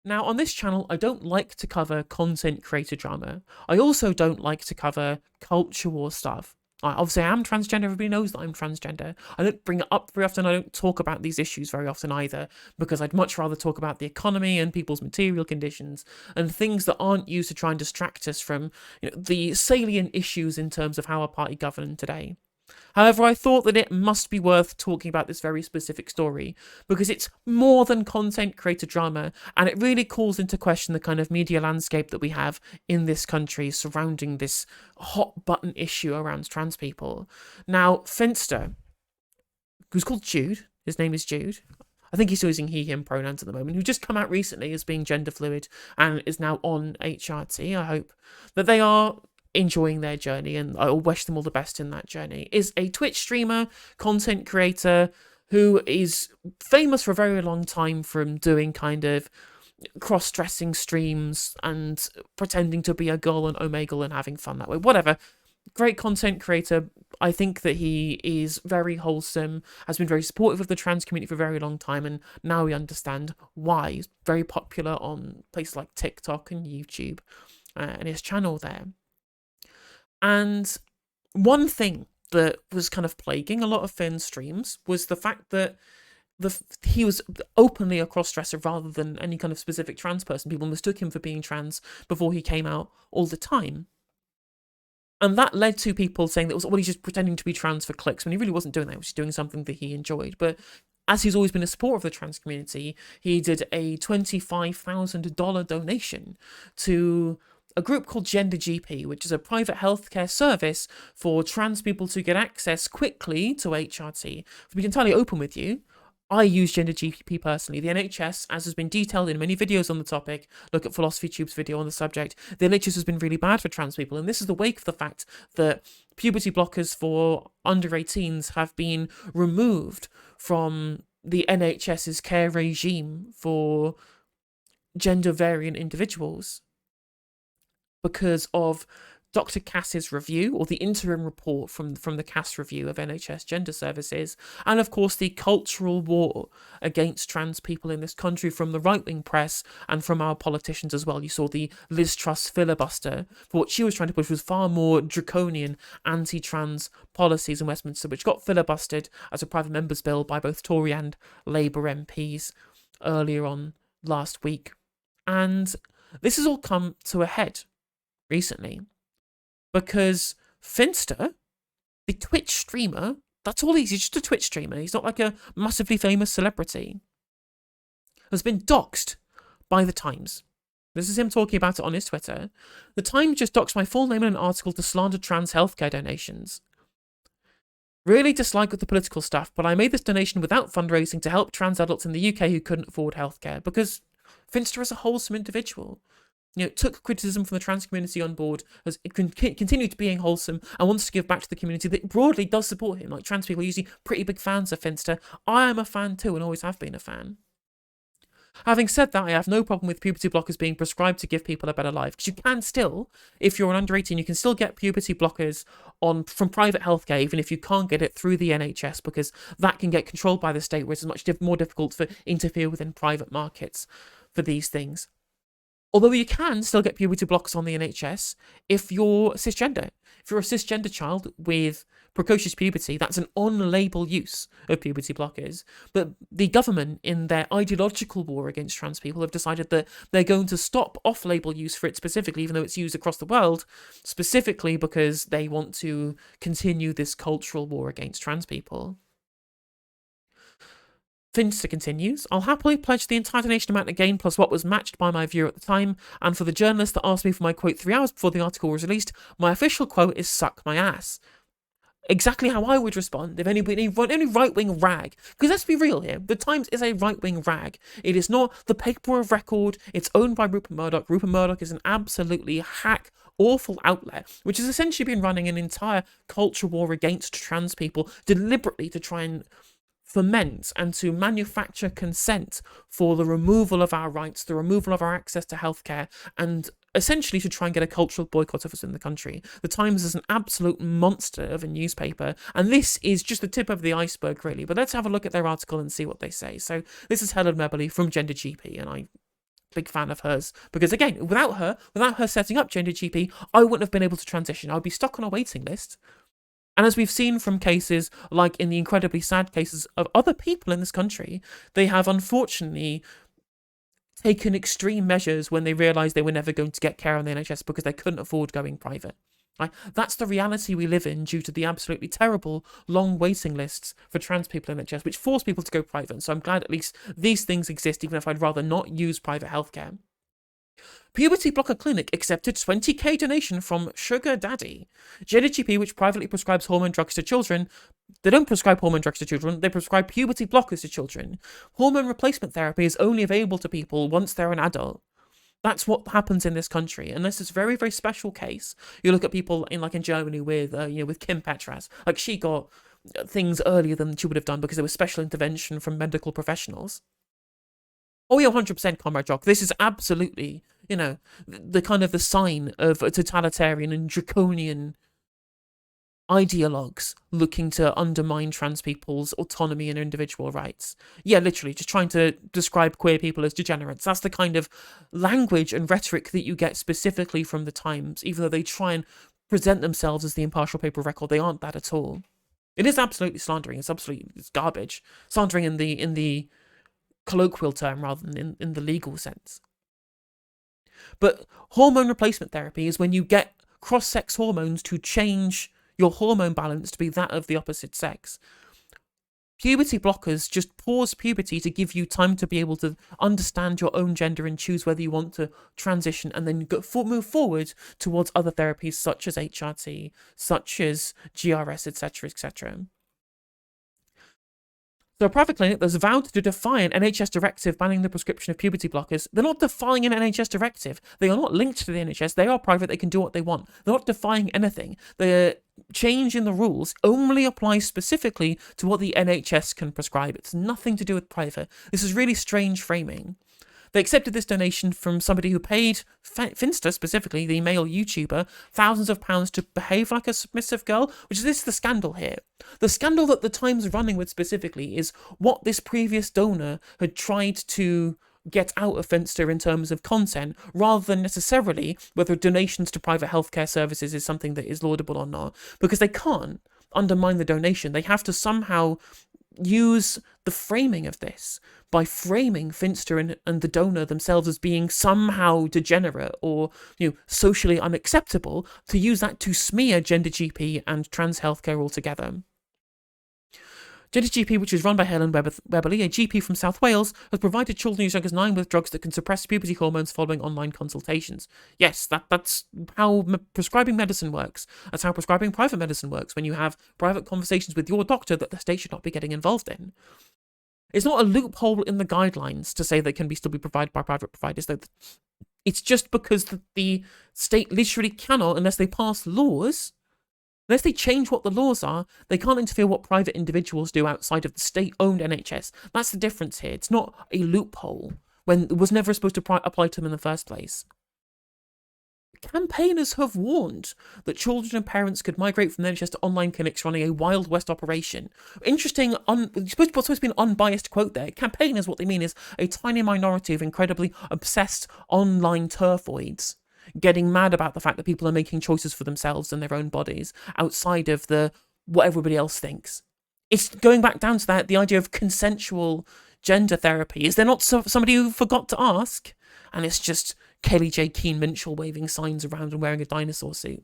Now, on this channel, I don't like to cover content creator drama. I also don't like to cover culture war stuff. Obviously, I am transgender. Everybody knows that I'm transgender. I don't bring it up very often. I don't talk about these issues very often either, because I'd much rather talk about the economy and people's material conditions and things that aren't used to try and distract us from the salient issues in terms of how our party governed today. However, I thought that it must be worth talking about this very specific story because it's more than content creator drama, and it really calls into question the kind of media landscape that we have in this country surrounding this hot button issue around trans people. Now, F1nn5ter, who's called Jude, his name is Jude, I think he's using he, him pronouns at the moment, who just come out recently as being gender fluid and is now on HRT. I hope that they are enjoying their journey, and I wish them all the best in that journey, is a Twitch streamer, content creator, who is famous for a very long time from doing kind of cross-dressing streams and pretending to be a girl and omegle and having fun that way. Whatever. Great content creator. I think that he is very wholesome, has been very supportive of the trans community for a very long time, and now we understand why. He's very popular on places like TikTok and YouTube, and his channel there. And one thing that was kind of plaguing a lot of Finn streams was the fact that he was openly a cross-dresser rather than any kind of specific trans person. People mistook him for being trans before he came out all the time. And that led to people saying that he's just pretending to be trans for clicks, when he really wasn't doing that. He was just doing something that he enjoyed. But as he's always been a supporter of the trans community, he did a $25,000 donation to a group called Gender GP, which is a private healthcare service for trans people to get access quickly to HRT. To be entirely open with you, I use Gender GP personally. The NHS, as has been detailed in many videos on the topic, look at Philosophy Tube's video on the subject, the NHS has been really bad for trans people, and this is the wake of the fact that puberty blockers for under 18s have been removed from the NHS's care regime for gender variant individuals, because of Dr. Cass's review, or the interim report from the Cass review of NHS gender services, and of course the cultural war against trans people in this country from the right-wing press and from our politicians as well. You saw the Liz Truss filibuster, for what she was trying to push was far more draconian anti-trans policies in Westminster, which got filibustered as a private member's bill by both Tory and Labour MPs earlier on last week. And this has all come to a head recently, because F1nn5ter, the Twitch streamer, that's all he's just a Twitch streamer, he's not like a massively famous celebrity, has been doxxed by The Times. This is him talking about it on his Twitter. The Times just doxed my full name in an article to slander trans healthcare donations. Really dislike the political stuff, but I made this donation without fundraising to help trans adults in the UK who couldn't afford healthcare, because F1nn5ter is a wholesome individual. Took criticism from the trans community on board, has continued to being wholesome, and wants to give back to the community that broadly does support him. Like, trans people are usually pretty big fans of F1nn5ter. I am a fan too, and always have been a fan. Having said that, I have no problem with puberty blockers being prescribed to give people a better life, because you can still, if you're an under 18, you can still get puberty blockers from private healthcare, even if you can't get it through the NHS, because that can get controlled by the state, where it's much more difficult to interfere within private markets for these things. Although you can still get puberty blockers on the NHS if you're cisgender. If you're a cisgender child with precocious puberty, that's an on-label use of puberty blockers. But the government, in their ideological war against trans people, have decided that they're going to stop off-label use for it specifically, even though it's used across the world, specifically because they want to continue this cultural war against trans people. F1nn5ter continues, I'll happily pledge the entire donation amount again, plus what was matched by my viewer at the time, and for the journalist that asked me for my quote 3 hours before the article was released, my official quote is suck my ass. Exactly how I would respond if any right-wing rag, because let's be real here, the Times is a right-wing rag. It is not the paper of record, it's owned by Rupert Murdoch. Rupert Murdoch is an absolutely awful outlet, which has essentially been running an entire culture war against trans people, deliberately to try and foment and to manufacture consent for the removal of our rights, the removal of our access to healthcare, and essentially to try and get a cultural boycott of us in the country. The Times is an absolute monster of a newspaper, and this is just the tip of the iceberg, really. But let's have a look at their article and see what they say. So this is Helen Mebberley from Gender GP, and I big fan of hers, because again, without her setting up GenderGP, I wouldn't have been able to transition. I would be stuck on a waiting list. And as we've seen from cases like in the incredibly sad cases of other people in this country, they have unfortunately taken extreme measures when they realised they were never going to get care on the NHS because they couldn't afford going private. Right? That's the reality we live in due to the absolutely terrible long waiting lists for trans people in NHS, which force people to go private. So I'm glad at least these things exist, even if I'd rather not use private healthcare. Puberty Blocker Clinic accepted 20k donation from Sugar Daddy. GenderGP, which privately prescribes hormone drugs to children, they don't prescribe hormone drugs to children, they prescribe puberty blockers to children. Hormone replacement therapy is only available to people once they're an adult. That's what happens in this country, and this is a very, very special case. You look at people in Germany with with Kim Petras, like she got things earlier than she would have done because there was special intervention from medical professionals. Oh yeah, 100%, Comrade Jock. This is absolutely, the kind of the sign of a totalitarian and draconian ideologues looking to undermine trans people's autonomy and individual rights. Yeah, literally, just trying to describe queer people as degenerates. That's the kind of language and rhetoric that you get specifically from the Times, even though they try and present themselves as the impartial paper of record. They aren't that at all. It is absolutely slandering. It's garbage. Slandering in the colloquial term rather than in the legal sense. But hormone replacement therapy is when you get cross-sex hormones to change your hormone balance to be that of the opposite sex. Puberty blockers just pause puberty to give you time to be able to understand your own gender and choose whether you want to transition and then move forward towards other therapies such as HRT, such as GRS, etc., etc. So a private clinic that's vowed to defy an NHS directive banning the prescription of puberty blockers, they're not defying an NHS directive. They are not linked to the NHS. They are private. They can do what they want. They're not defying anything. The change in the rules only applies specifically to what the NHS can prescribe. It's nothing to do with private. This is really strange framing. They accepted this donation from somebody who paid F1nn5ter, specifically the male YouTuber, thousands of pounds to behave like a submissive girl, which is the scandal here. The scandal that the Times are running with specifically is what this previous donor had tried to get out of F1nn5ter in terms of content, rather than necessarily whether donations to private healthcare services is something that is laudable or not, because they can't undermine the donation. They have to somehow use the framing of this by framing F1nn5ter and the donor themselves as being somehow degenerate or socially unacceptable, to use that to smear GenderGP and trans healthcare altogether. GenderGP, which is run by Helen Webberley, a GP from South Wales, has provided children as young as 9 with drugs that can suppress puberty hormones following online consultations. Yes, that's how prescribing medicine works. That's how prescribing private medicine works, when you have private conversations with your doctor that the state should not be getting involved in. It's not a loophole in the guidelines to say they can still be provided by private providers, though. It's just because the state literally cannot, unless they pass laws. Unless they change what the laws are, they can't interfere what private individuals do outside of the state-owned NHS. That's the difference here. It's not a loophole when it was never supposed to apply to them in the first place. Campaigners have warned that children and parents could migrate from the NHS to online clinics running a Wild West operation. Interesting, supposed to be an unbiased quote there. Campaigners, what they mean is a tiny minority of incredibly obsessed online turfoids getting mad about the fact that people are making choices for themselves and their own bodies outside of what everybody else thinks. It's going back down to the idea of consensual gender therapy. Is there not somebody who forgot to ask? And it's just Kelly J. Keane Minshall waving signs around and wearing a dinosaur suit.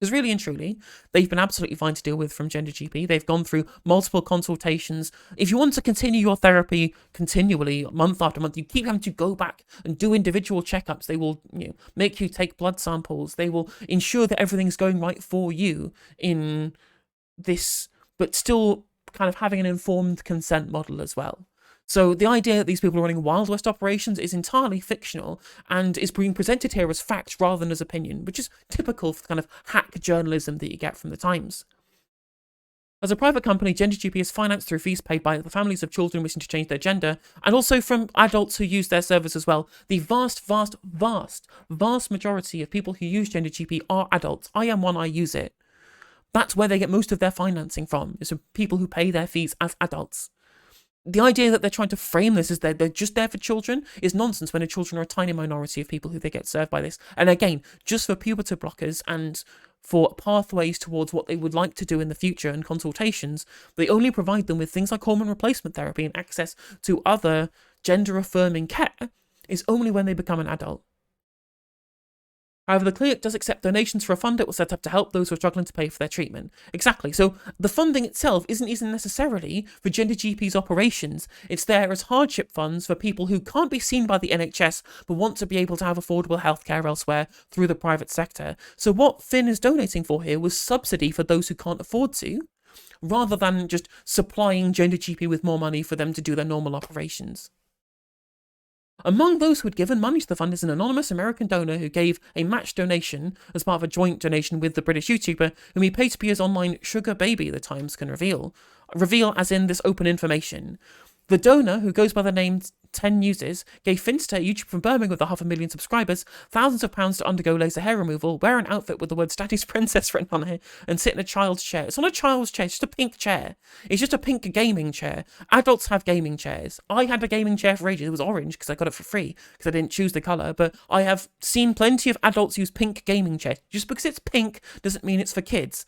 Because really and truly, they've been absolutely fine to deal with from GenderGP. They've gone through multiple consultations. If you want to continue your therapy continually, month after month, you keep having to go back and do individual checkups. They will make you take blood samples. They will ensure that everything's going right for you in this, but still kind of having an informed consent model as well. So the idea that these people are running Wild West operations is entirely fictional and is being presented here as fact rather than as opinion, which is typical for the kind of hack journalism that you get from the Times. As a private company, GenderGP is financed through fees paid by the families of children wishing to change their gender, and also from adults who use their service as well. The vast majority of people who use GenderGP are adults. I am one, I use it. That's where they get most of their financing from, is from people who pay their fees as adults. the idea that they're trying to frame this as they're just there for children is nonsense, when the children are a tiny minority of people who they get served by this. And again, just for puberty blockers and for pathways towards what they would like to do in the future and consultations, they only provide them with things like hormone replacement therapy, and access to other gender-affirming care is only when they become an adult. However, the clinic does accept donations for a fund it was set up to help those who are struggling to pay for their treatment. Exactly. So the funding itself isn't necessarily for gender GPs operations. It's there as hardship funds for people who can't be seen by the NHS but want to be able to have affordable healthcare elsewhere through the private sector. So what Finn is donating for here was subsidy for those who can't afford to, rather than just supplying gender GP with more money for them to do their normal operations. Among those who had given money to the fund is an anonymous American donor who gave a matched donation as part of a joint donation with the British YouTuber, whom he paid to be his online sugar baby, the Times can reveal. Reveal as in this open information. The donor, who goes by the name 10 Uses, gave f1nn5ter, a YouTuber from Birmingham with 500,000 subscribers, thousands of pounds to undergo laser hair removal, wear an outfit with the words Daddy's Princess written on it, and sit in a child's chair. It's not a child's chair, it's just a pink chair. It's just a pink gaming chair. Adults have gaming chairs. I had a gaming chair for ages. It was orange because I got it for free because I didn't choose the colour, but I have seen plenty of adults use pink gaming chairs. Just because it's pink doesn't mean it's for kids.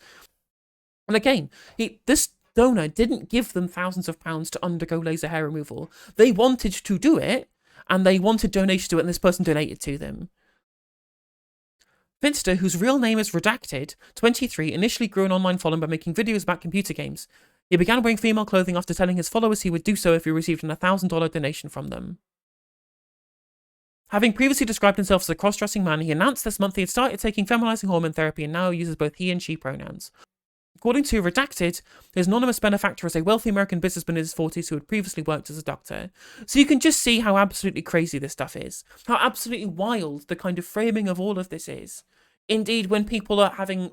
And again, this donor didn't give them thousands of pounds to undergo laser hair removal. They wanted to do it, and they wanted donations to it, and this person donated to them. f1nn5ter, whose real name is Redacted, 23, initially grew an online following by making videos about computer games. He began wearing female clothing after telling his followers he would do so if he received an $1,000 donation from them. Having previously described himself as a cross-dressing man, he announced this month he had started taking feminizing hormone therapy and now uses both he and she pronouns. According to Redacted, his anonymous benefactor is a wealthy American businessman in his 40s who had previously worked as a doctor. So you can just see how absolutely crazy this stuff is. How absolutely wild the kind of framing of all of this is. Indeed, when people are having,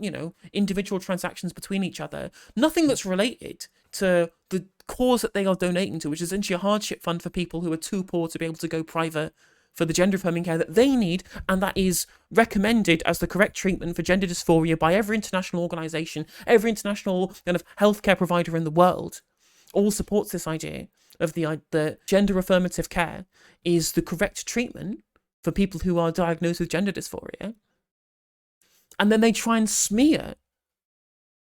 individual transactions between each other, nothing that's related to the cause that they are donating to, which is essentially a hardship fund for people who are too poor to be able to go private for the gender-affirming care that they need, and that is recommended as the correct treatment for gender dysphoria by every international organisation, every international kind of healthcare provider in the world, all supports this idea of the gender-affirmative care is the correct treatment for people who are diagnosed with gender dysphoria. And then they try and smear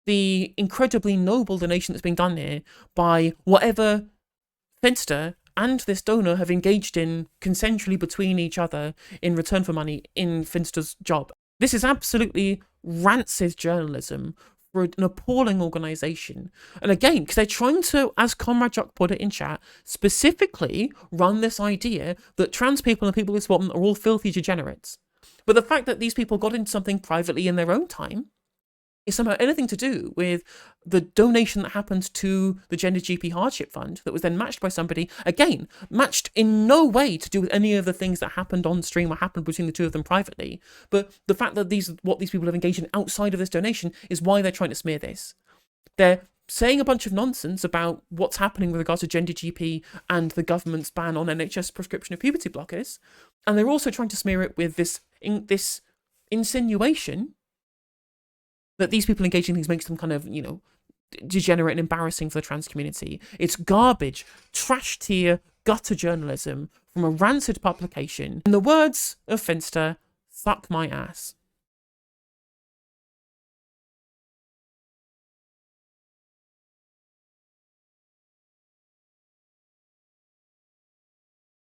the incredibly noble donation that's being done here by whatever f1nn5ter and this donor have engaged in consensually between each other in return for money in f1nn5ter's job. This is absolutely rancid journalism for an appalling organisation. And again, because they're trying to, as Comrade Jock put it in chat, specifically run this idea that trans people and people who support them are all filthy degenerates. But the fact that these people got into something privately in their own time is somehow anything to do with the donation that happened to the Gender GP Hardship Fund that was then matched by somebody, again, matched in no way to do with any of the things that happened on stream or happened between the two of them privately. But the fact that what these people have engaged in outside of this donation is why they're trying to smear this. They're saying a bunch of nonsense about what's happening with regards to Gender GP and the government's ban on NHS prescription of puberty blockers, and they're also trying to smear it with this insinuation that these people engaging in things makes them kind of, degenerate and embarrassing for the trans community. It's garbage, trash tier, gutter journalism from a rancid publication. In the words of f1nn5ter, fuck my ass.